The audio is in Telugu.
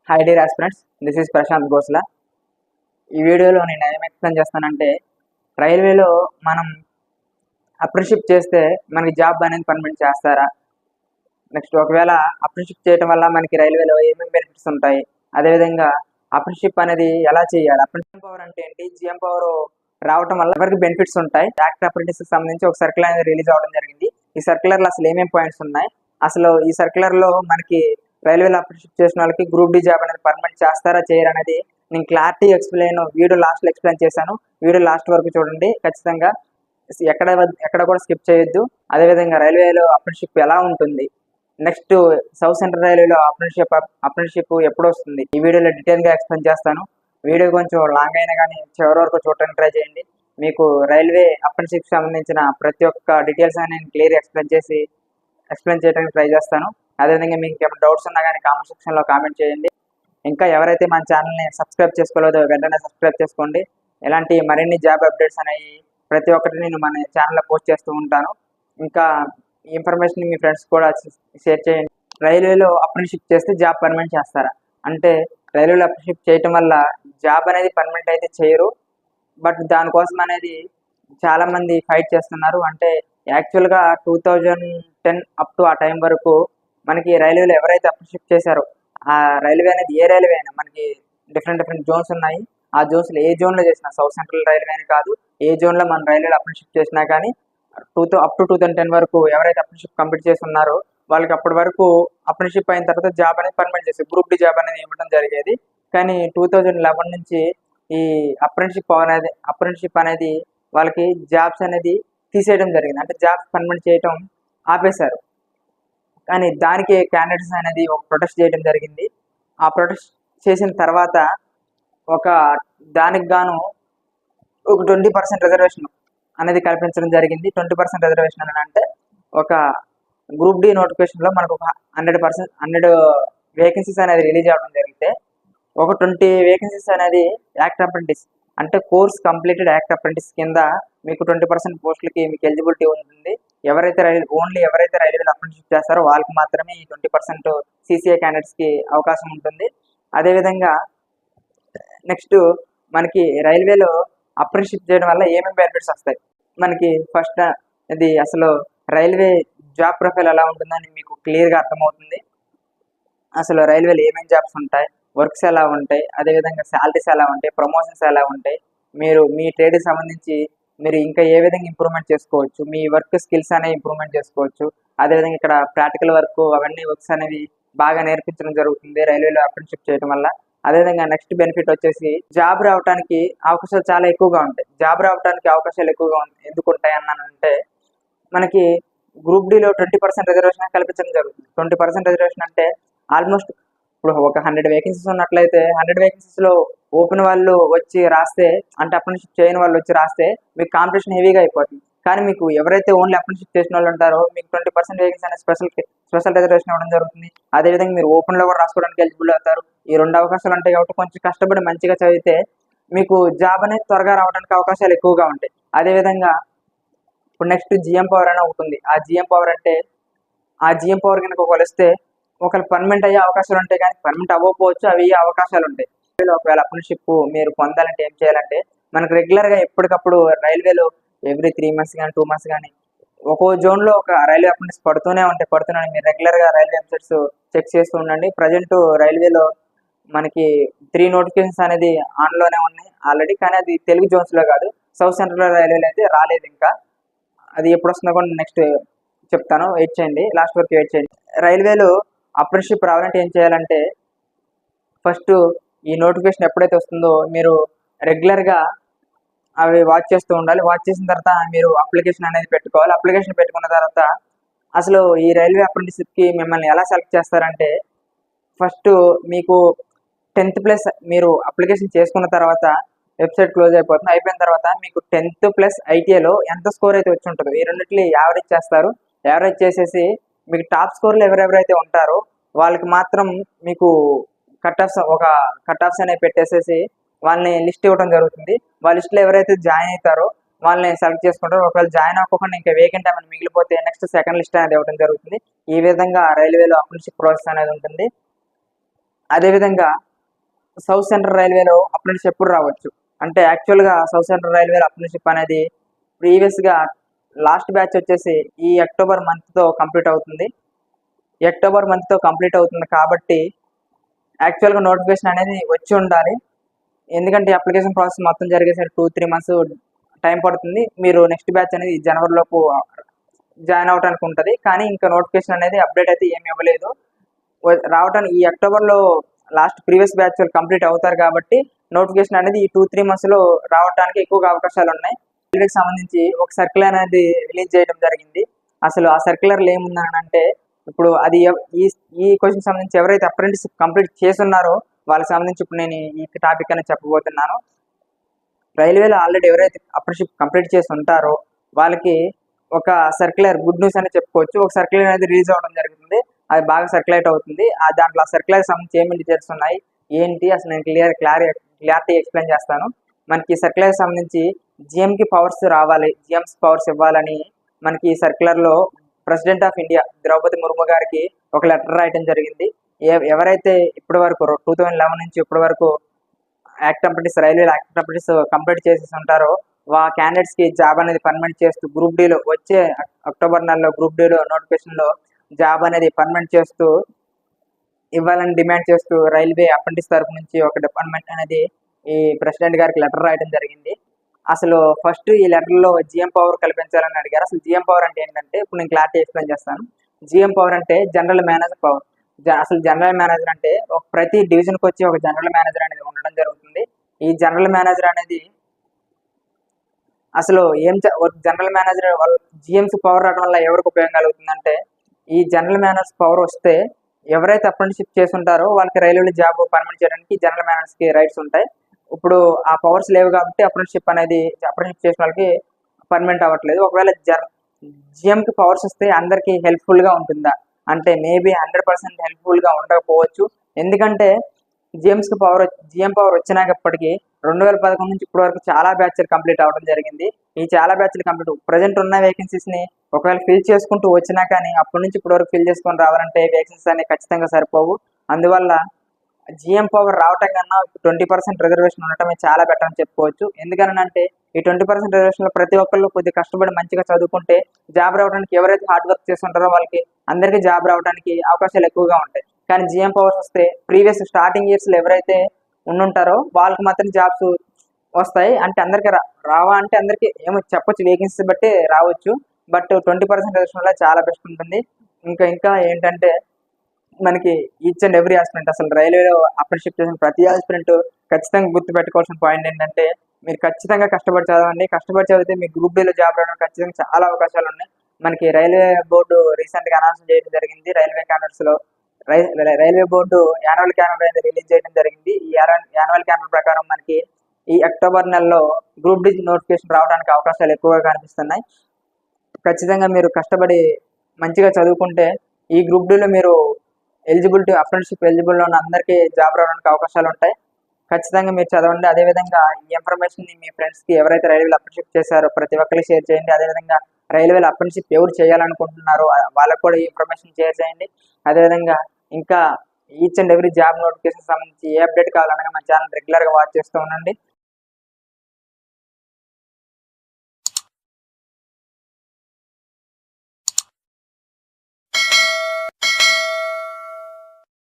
Hi dear aspirants, this is Prashant Gosla. ఈ వీడియోలో నేను ఏం ఎక్స్ప్లెయిన్ చేస్తానంటే, రైల్వేలో మనం అప్రెంటిస్‌షిప్ చేస్తే మనకి జాబ్ అనేది పర్మనెంట్ చేస్తారా? నెక్స్ట్ ఒకవేళ అప్రెంటిస్‌షిప్ చేయడం వల్ల మనకి రైల్వేలో ఏమేమి బెనిఫిట్స్ ఉంటాయి? అదేవిధంగా అప్రెంటిస్‌షిప్ అనేది ఎలా చేయాలి? అప్రెంటిస్ పవర్ అంటే ఏంటి? జీఎం పవర్ రావటం వల్ల ఎవరికి బెనిఫిట్స్ ఉంటాయి? యాక్ట్ అప్రెంటిస్‌కి సంబంధించి ఒక సర్క్యులర్ అనేది రిలీజ్ అవ్వడం జరిగింది. ఈ సర్క్యులర్‌లో అసలు ఏమేమి పాయింట్స్ ఉన్నాయి? అసలు ఈ సర్క్యులర్‌లో మనకి రైల్వేలో అప్రెంటిస్‌షిప్ చేసిన వాళ్ళకి గ్రూప్ డి జాబ్ అనేది పర్మనెంట్ చేస్తారా చేయరా అనేది నేను క్లారిటీ వీడియో లాస్ట్లో ఎక్స్ప్లెయిన్ చేశాను. వీడియో లాస్ట్ వరకు చూడండి ఖచ్చితంగా. ఎక్కడ కూడా స్కిప్ చేయొద్దు. అదేవిధంగా రైల్వేలో అప్రెంటిస్‌షిప్ ఎలా ఉంటుంది, నెక్స్ట్ సౌత్ సెంట్రల్ రైల్వేలో అప్రెంటిస్‌షిప్ ఎప్పుడు వస్తుంది, ఈ వీడియోలో డీటెయిల్గా ఎక్స్ప్లెయిన్ చేస్తాను. వీడియో కొంచెం లాంగ్ అయినా కానీ చివరి వరకు చూడటానికి ట్రై చేయండి. మీకు రైల్వే అప్రెంటిస్‌షిప్ సంబంధించిన ప్రతి ఒక్క డీటెయిల్స్ అని నేను క్లియర్ ఎక్స్ప్లెయిన్ చేయడానికి ట్రై చేస్తాను. అదేవిధంగా మీకు ఏమైనా డౌట్స్ ఉన్నా కానీ కామెంట్ సెక్షన్లో కామెంట్ చేయండి. ఇంకా ఎవరైతే మన ఛానల్ని సబ్స్క్రైబ్ చేసుకోలేదో వెంటనే సబ్స్క్రైబ్ చేసుకోండి. ఇలాంటి మరిన్ని జాబ్ అప్డేట్స్ అనేవి ప్రతి ఒక్కటి నేను మన ఛానల్లో పోస్ట్ చేస్తూ ఉంటాను. ఇంకా ఈ ఇన్ఫర్మేషన్ మీ ఫ్రెండ్స్ కూడా షేర్ చేయండి. రైల్వేలో అప్రెంటిస్‌షిప్ చేస్తే జాబ్ పర్మనెంట్ చేస్తారా అంటే, రైల్వేలో అప్రెంటిస్‌షిప్ చేయటం వల్ల జాబ్ అనేది పర్మనెంట్ అయితే చేయరు. బట్ దానికోసం అనేది చాలామంది ఫైట్ చేస్తున్నారు. అంటే యాక్చువల్గా 2010 అప్ టు ఆ టైం వరకు మనకి రైల్వేలో ఎవరైతే అప్రెంటిస్‌షిప్ చేశారో, ఆ రైల్వే అనేది ఏ రైల్వే అయినా మనకి డిఫరెంట్ జోన్స్ ఉన్నాయి. ఆ జోన్స్లో ఏ జోన్లో చేసినా, సౌత్ సెంట్రల్ రైల్వే అని కాదు, ఏ జోన్లో మన రైల్వేలో అప్రెంటిస్‌షిప్ చేసినా కానీ అప్ టు 2010 వరకు ఎవరైతే అప్రెంటిస్‌షిప్ కంప్లీట్ చేసి ఉన్నారో వాళ్ళకి అప్పటి వరకు అప్రెంటిస్‌షిప్ అయిన తర్వాత జాబ్ అనేది పర్మనెంట్ చేసేది, గ్రూప్ డి జాబ్ అనేది ఇవ్వడం జరిగేది. కానీ 2011 నుంచి ఈ అప్రెంటిస్‌షిప్ అనేది వాళ్ళకి జాబ్స్ అనేది తీసేయడం జరిగింది. అంటే జాబ్స్ పర్మనెంట్ చేయటం ఆపేశారు. కానీ దానికి క్యాండిడేట్స్ అనేది ఒక ప్రొటెస్ట్ చేయడం జరిగింది. ఆ ప్రొటెస్ట్ చేసిన తర్వాత ఒక దానికి గాను ఒక 20% రిజర్వేషన్ అనేది కల్పించడం జరిగింది. 20% రిజర్వేషన్ అని అంటే, ఒక గ్రూప్ డి నోటిఫికేషన్లో మనకు ఒక 100 వేకెన్సీస్ అనేది రిలీజ్ అవ్వడం జరిగితే, ఒక 20 వేకెన్సీస్ అనేది యాక్ట్ అప్రెంటిస్ అంటే కోర్స్ కంప్లీటెడ్ యాక్ట్ అప్రెంటిస్ కింద మీకు 20% పోస్టులకి మీకు ఎలిజిబిలిటీ ఉంటుంది. ఎవరైతే రైల్వేలో అప్రెంటిస్‌షిప్ చేస్తారో వాళ్ళకి మాత్రమే ఈ 20% సీసీఏ క్యాండిడేట్స్కి అవకాశం ఉంటుంది. అదేవిధంగా నెక్స్ట్ మనకి రైల్వేలో అప్రెంటిస్‌షిప్ చేయడం వల్ల ఏమేమి బెనిఫిట్స్ వస్తాయి? మనకి ఫస్ట్ ఇది అసలు రైల్వే జాబ్ ప్రొఫైల్ ఎలా ఉంటుందని మీకు క్లియర్గా అర్థమవుతుంది. అసలు రైల్వేలో ఏమేమి జాబ్స్ ఉంటాయి, వర్క్స్ ఎలా ఉంటాయి, అదేవిధంగా శాలరీస్ ఎలా ఉంటాయి, ప్రమోషన్స్ ఎలా ఉంటాయి, మీరు మీ ట్రేడ్కి సంబంధించి మీరు ఇంకా ఏ విధంగా ఇంప్రూవ్మెంట్ చేసుకోవచ్చు, మీ వర్క్ స్కిల్స్ అనేవి ఇంప్రూవ్మెంట్ చేసుకోవచ్చు. అదేవిధంగా ఇక్కడ ప్రాక్టికల్ వర్క్ అవన్నీ వర్క్స్ అనేవి బాగా నేర్పించడం జరుగుతుంది రైల్వేలో అప్రెంటిస్‌షిప్ చేయడం వల్ల. అదేవిధంగా నెక్స్ట్ బెనిఫిట్ వచ్చేసి జాబ్ రావడానికి అవకాశాలు చాలా ఎక్కువగా ఉంటాయి. జాబ్ రావడానికి అవకాశాలు ఎక్కువగా ఎందుకు ఉంటాయి అన్నానంటే, మనకి గ్రూప్ డిలో 20% రిజర్వేషన్ కల్పించడం జరుగుతుంది. 20% రిజర్వేషన్ అంటే ఆల్మోస్ట్ ఇప్పుడు ఒక 100 వేకెన్సీస్ ఉన్నట్లయితే 100 వేకెన్సీస్లో ఓపెన్ వాళ్ళు వచ్చి రాస్తే, అంటే అప్రెంటిస్‌షిప్ చేయని వాళ్ళు వచ్చి రాస్తే మీకు కాంపిటీషన్ హెవీగా అయిపోతుంది. కానీ మీకు ఎవరైతే ఓన్లీ అప్రెంటిస్‌షిప్ చేసిన వాళ్ళు ఉంటారో మీకు 20% వేకెన్సీ అనేది స్పెషల్ రిజర్వేషన్ ఇవ్వడం జరుగుతుంది. అదేవిధంగా మీరు ఓపెన్లో కూడా రాసుకోవడానికి ఎలిజిబుల్ అవుతారు. ఈ 2 అవకాశాలు ఉంటాయి కాబట్టి కొంచెం కష్టపడి మంచిగా చదివితే మీకు జాబ్ అనేది త్వరగా రావడానికి అవకాశాలు ఎక్కువగా ఉంటాయి. అదేవిధంగా ఇప్పుడు నెక్స్ట్ జీఎం పవర్ అని ఉంటుంది. ఆ జీఎం పవర్ అంటే, ఆ జీఎం పవర్ కనుక కొలిస్తే ఒకవేళ పర్మనెంట్ అయ్యే అవకాశాలు ఉంటాయి, కానీ పర్మనెంట్ అవ్వకపోవచ్చు, అవి అవకాశాలు ఉంటాయి. ఒకవేళ అప్రెంటిస్‌షిప్ మీరు పొందాలంటే ఏం చేయాలంటే, మనకు రెగ్యులర్గా ఎప్పటికప్పుడు రైల్వేలో ఎవ్రీ 3 మంత్స్ కానీ 2 మంత్స్ కానీ ఒక్కో జోన్లో ఒక రైల్వే అప్రెంటిస్ పడుతూనే మీరు రెగ్యులర్గా రైల్వే వెబ్సైట్స్ చెక్ చేస్తూ ఉండండి. ప్రజెంట్ రైల్వేలో మనకి 3 నోటిఫికేషన్స్ అనేది ఆన్లోనే ఉన్నాయి ఆల్రెడీ, కానీ అది తెలుగు జోన్స్లో కాదు, సౌత్ సెంట్రల్ రైల్వేలో అయితే రాలేదు ఇంకా. అది ఎప్పుడు వస్తుందో కూడా నెక్స్ట్ చెప్తాను, వెయిట్ చేయండి, లాస్ట్ వరకు వెయిట్ చేయండి. రైల్వేలో అప్రెంటిస్‌షిప్ రావాలంటే ఏం చేయాలంటే, ఫస్ట్ ఈ నోటిఫికేషన్ ఎప్పుడైతే వస్తుందో మీరు రెగ్యులర్గా అవి వాచ్ చేస్తూ ఉండాలి. వాచ్ చేసిన తర్వాత మీరు అప్లికేషన్ అనేది పెట్టుకోవాలి. అప్లికేషన్ పెట్టుకున్న తర్వాత అసలు ఈ రైల్వే అప్రెంటిస్‌షిప్‌కి మిమ్మల్ని ఎలా సెలెక్ట్ చేస్తారంటే, ఫస్ట్ మీకు 10th ప్లస్ మీరు అప్లికేషన్ చేసుకున్న తర్వాత వెబ్సైట్ క్లోజ్ అయిపోతుంది. అయిపోయిన తర్వాత మీకు 10th ప్లస్ ఐటీఐలో ఎంత స్కోర్ అయితే వచ్చి ఉంటుందో ఈ రెండిటిని యావరేజ్ చేస్తారు. యావరేజ్ చేసేసి మీకు టాప్ స్కోర్లు ఎవరెవరైతే ఉంటారో వాళ్ళకి మాత్రం మీకు కట్ ఆఫ్స్ అనేవి పెట్టేసేసి వాళ్ళని లిస్ట్ ఇవ్వడం జరుగుతుంది. వాళ్ళ లిస్ట్లో ఎవరైతే జాయిన్ అవుతారో వాళ్ళని సెలెక్ట్ చేసుకుంటారు. ఒకవేళ జాయిన్ అవ్వకుండా ఇంకా వేకెంట్ ఏమైనా మిగిలిపోతే నెక్స్ట్ సెకండ్ లిస్ట్ అనేది ఇవ్వడం జరుగుతుంది. ఈ విధంగా రైల్వేలో అప్రెంటిస్‌షిప్ ప్రాసెస్ అనేది ఉంటుంది. అదేవిధంగా సౌత్ సెంట్రల్ రైల్వేలో అప్రెంటిస్‌షిప్ ఎప్పుడు రావచ్చు అంటే యాక్చువల్‌గా సౌత్ సెంట్రల్ రైల్వేలో అప్రెంటిస్‌షిప్ అనేది ప్రీవియస్‌గా లాస్ట్ బ్యాచ్ వచ్చేసి ఈ అక్టోబర్ మంత్‌తో కంప్లీట్ అవుతుంది. ఈ అక్టోబర్ మంత్‌తో కంప్లీట్ అవుతుంది కాబట్టి యాక్చువల్‌గా నోటిఫికేషన్ అనేది వచ్చి ఉండాలి. ఎందుకంటే అప్లికేషన్ ప్రాసెస్ మొత్తం జరిగేసరికి 2, 3 మంత్స్ టైం పడుతుంది. మీరు నెక్స్ట్ బ్యాచ్ అనేది జనవరి లోపు జాయిన్ అవ్వడానికి ఉంటది. కానీ ఇంకా నోటిఫికేషన్ అనేది అప్డేట్ అయితే ఏమి ఇవ్వలేదు. రావటానికి ఈ అక్టోబర్‌లో లాస్ట్ ప్రీవియస్ బ్యాచ్ వాళ్ళు కంప్లీట్ అవుతారు కాబట్టి నోటిఫికేషన్ అనేది ఈ 2, 3 మంత్స్‌లో రావటానికి ఎక్కువగా అవకాశాలున్నాయి. రైల్వేకి సంబంధించి ఒక సర్క్యులర్ అనేది రిలీజ్ చేయడం జరిగింది. అసలు ఆ సర్క్యులర్‌లో ఏముందనంటే ఇప్పుడు అది ఈ ఈ క్వెషన్ సంబంధించి ఎవరైతే అప్రెంటిస్‌షిప్ కంప్లీట్ చేసున్నారో వాళ్ళకి సంబంధించి ఇప్పుడు నేను ఈ టాపిక్ అనేది చెప్పబోతున్నాను. రైల్వేలో ఆల్రెడీ ఎవరైతే అప్రెంటిస్‌షిప్ కంప్లీట్ చేసి ఉంటారో వాళ్ళకి ఒక సర్క్యులర్ గుడ్ న్యూస్ అని చెప్పుకోవచ్చు. ఒక సర్క్యులర్ అనేది రిలీజ్ అవ్వడం జరుగుతుంది. అది బాగా సర్క్యులేట్ అవుతుంది. దాంట్లో ఆ సర్క్యులర్ సంబంధించి ఏమేమి డీటెయిల్స్ ఉన్నాయి, ఏంటి అసలు నేను క్లారిటీ ఎక్స్‌ప్లెయిన్ చేస్తాను. మనకి ఈ సర్క్యులర్ సంబంధించి జీఎంకి పవర్స్ రావాలి, జీఎంస్ పవర్స్ ఇవ్వాలని మనకి ఈ సర్క్యులర్‌లో president of India Draupadi Murmu గారికి ఒక లెటర్ రాయడం జరిగింది. ఎవరైతే ఇప్పటి వరకు 2011 నుంచి ఇప్పటి వరకు రైల్వేలో యాక్ట్ అప్రెంటిస్ కంప్లీట్ చేసేసి ఉంటారో క్యాండిడేట్స్ కి జాబ్ అనేది పర్మనెంట్ చేస్తూ గ్రూప్ డీలో వచ్చే అక్టోబర్ నెలలో గ్రూప్ డీలో నోటిఫికేషన్ లో జాబ్ అనేది పర్మనెంట్ చేస్తూ ఇవ్వాలని డిమాండ్ చేస్తూ రైల్వే అప్రెంటిస్ తరపు నుంచి ఒక డిపార్ట్మెంట్ అనేది ఈ ప్రెసిడెంట్ గారికి లెటర్ రాయడం జరిగింది. అసలు ఫస్ట్ ఈ లెటర్లో జిఎం పవర్ కల్పించాలని అడిగారు. అసలు జిఎం పవర్ అంటే ఏంటంటే ఇప్పుడు నేను క్లారిటీ ఎక్స్ప్లెయిన్ చేస్తాను. జిఎం పవర్ అంటే జనరల్ మేనేజర్ పవర్. అసలు జనరల్ మేనేజర్ అంటే ప్రతి డివిజన్కి వచ్చి ఒక జనరల్ మేనేజర్ అనేది ఉండడం జరుగుతుంది. ఈ జనరల్ మేనేజర్ అనేది అసలు జనరల్ మేనేజర్ జిఎంస్ పవర్ రావడం వల్ల ఎవరికి ఉపయోగం కలుగుతుందంటే ఈ జనరల్ మేనేజర్స్ పవర్ వస్తే ఎవరైతే అప్రెంటిస్‌షిప్ చేసి ఉంటారో వాళ్ళకి రైల్వేలో జాబ్ పర్మనెంట్ చేయడానికి జనరల్ మేనేజర్స్కి రైట్స్ ఉంటాయి. ఇప్పుడు ఆ పవర్స్ లేవు కాబట్టి అప్రెంటిస్‌షిప్ చేసిన వాళ్ళకి పర్మనెంట్ అవ్వట్లేదు. ఒకవేళ జిఎంకి పవర్స్ వస్తే అందరికీ హెల్ప్ఫుల్గా ఉంటుందా అంటే మేబీ 100% హెల్ప్ఫుల్గా ఉండకపోవచ్చు. ఎందుకంటే జిఎం పవర్ వచ్చినాకప్పటికీ 2011 నుంచి ఇప్పటి వరకు చాలా బ్యాచ్లు కంప్లీట్ అవ్వడం జరిగింది. ఈ చాలా బ్యాచ్లు కంప్లీట్ ప్రజెంట్ ఉన్న వేకెన్సీస్ని ఒకవేళ ఫిల్ చేసుకుంటూ వచ్చినా కానీ అప్పటి నుంచి ఇప్పటి వరకు ఫిల్ చేసుకొని రావాలంటే వేకెన్సీస్ అనేవి ఖచ్చితంగా సరిపోవు. అందువల్ల జిఎం పవర్ రావటం కన్నా 20% రిజర్వేషన్ ఉండటమే చాలా బెటర్ అని చెప్పుకోవచ్చు. ఎందుకనంటే ఈ 20% రిజర్వేషన్లో ప్రతి ఒక్కళ్ళు కొద్దిగా కష్టపడి మంచిగా చదువుకుంటే జాబ్ రావడానికి ఎవరైతే హార్డ్ వర్క్ చేస్తుంటారో వాళ్ళకి అందరికీ జాబ్ రావడానికి అవకాశాలు ఎక్కువగా ఉంటాయి. కానీ జిఎం పవర్స్ వస్తే ప్రీవియస్ స్టార్టింగ్ ఇయర్స్లో ఎవరైతే ఉండుంటారో వాళ్ళకి మాత్రం జాబ్స్ వస్తాయి. అంటే అందరికీ రావా అంటే అందరికీ ఏమో చెప్పొచ్చు, వేకెన్సీ బట్టి రావచ్చు. బట్ 20% రిజర్వేషన్ వల్ల చాలా బెస్ట్ ఉంటుంది. ఇంకా ఏంటంటే మనకి ఈచ్ అండ్ ఎవ్రీ ఆస్పిరెంట్ అసలు రైల్వేలో అప్రెంటిస్‌షిప్ చేసిన ప్రతి ఆస్పిరెంట్ ఖచ్చితంగా గుర్తుపెట్టుకోవాల్సిన పాయింట్ ఏంటంటే మీరు ఖచ్చితంగా కష్టపడి చదవండి. కష్టపడి చదివితే మీకు గ్రూప్ డీలో జాబ్ రావడానికి ఖచ్చితంగా చాలా అవకాశాలు ఉన్నాయి. మనకి రైల్వే బోర్డు రీసెంట్గా అనౌన్స్ చేయడం జరిగింది. రైల్వే బోర్డు యాన్యువల్ క్యాలెండర్ అనేది రిలీజ్ చేయడం జరిగింది. ఈ యాన్యువల్ క్యాలెండర్ ప్రకారం మనకి ఈ అక్టోబర్ నెలలో గ్రూప్ డి నోటిఫికేషన్ రావడానికి అవకాశాలు ఎక్కువగా కనిపిస్తున్నాయి. ఖచ్చితంగా మీరు కష్టపడి మంచిగా చదువుకుంటే ఈ గ్రూప్ డీలో మీరు అప్రెంటిస్‌షిప్ ఎలిజిబుల్లో ఉన్న అందరికీ జాబ్ రావడానికి అవకాశాలు ఉంటాయి. ఖచ్చితంగా మీరు చదవండి. అదేవిధంగా ఈ ఇన్ఫర్మేషన్ని మీ ఫ్రెండ్స్కి ఎవరైతే రైల్వేలో అప్రెంటిస్‌షిప్ చేశారో ప్రతి ఒక్కరికి షేర్ చేయండి. అదేవిధంగా రైల్వేలో అప్రెంటిస్‌షిప్ ఎవరు చేయాలనుకుంటున్నారో వాళ్ళకు కూడా ఈ ఇన్ఫర్మేషన్ షేర్ చేయండి. అదేవిధంగా ఇంకా each and every job notification సంబంధించి ఏ అప్డేట్ కావాలనగా మన ఛానల్ రెగ్యులర్గా వాచ్ చేస్తూ ఉండండి.